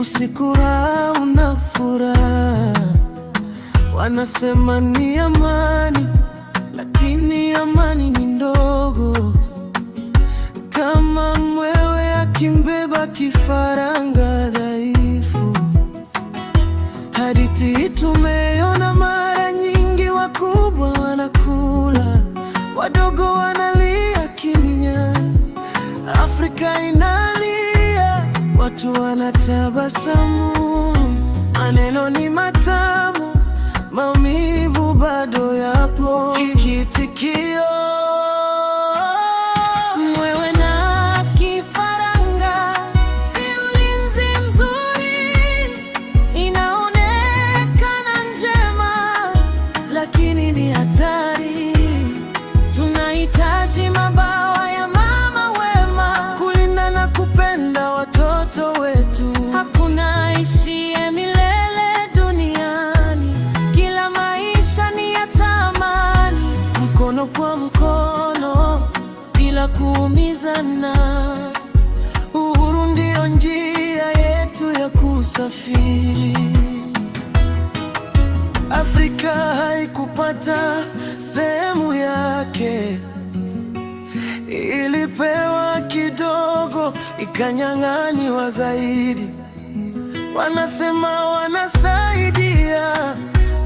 usiku hauna furaha. Wanasema ni amani, lakini amani ni ndogo, kama mwewe akimbeba kifaranga dhaifu. Hadithi hii tumeona mara nyingi, wakubwa wanakula, wadogo wanalia kimya. Afrika inalia, watu wanatabasamu. Maneno ni matamu, maumivu bado yapo. Kiitikio: mwewe na kifaranga, si ulinzi mzuri. Inaonekana njema, lakini ni hatari. Tunahitaji mabawa ya mama wema, kulinda na kupenda watoto wetu. Hakuna aishiye milele duniani, kila maisha ni ya thamani. Mkono kwa mkono, bila kuumizana. Uhuru ndio njia yetu ya kusafiri. Afrika haikupata sehemu yake, ilipewa kidogo, ikanyang'anywa zaidi. Wanasema wanasaidia,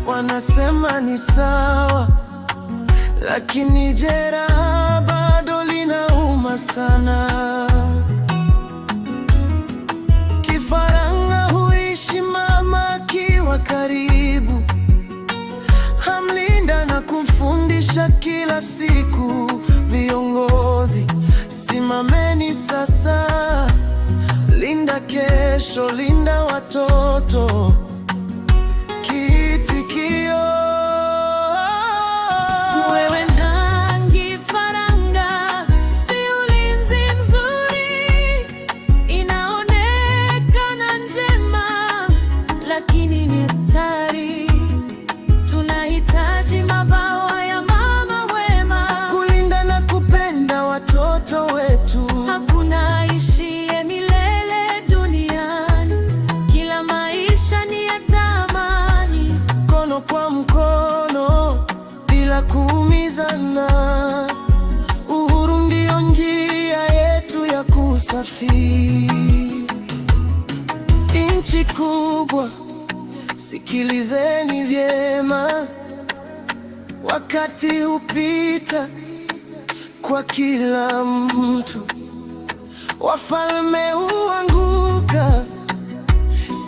wanasema ni sawa, lakini jeraha bado linauma sana. Kifaranga huishi mama akiwa karibu, hamlinda na kumfundisha kila siku. Viongozi, simameni sasa, linda kesho, linda watoto. Kiitikio: mwewe na kifaranga, si ulinzi mzuri. Inaonekana njema, lakini ni hatari. Tunahitaji mabawa ya mama wema, kulinda na kupenda watoto wetu. Hakuna aishiye milele duniani, kila maisha ni ya thamani. Mkono kwa mkono, bila kuumizana. Uhuru ndio njia yetu ya kusafiri. Nchi kubwa, sikilizeni vyema. Wakati hupita kwa kila mtu, wafalme huanguka,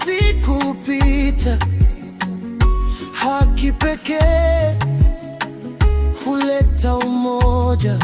siku hupita. Haki pekee huleta umoja.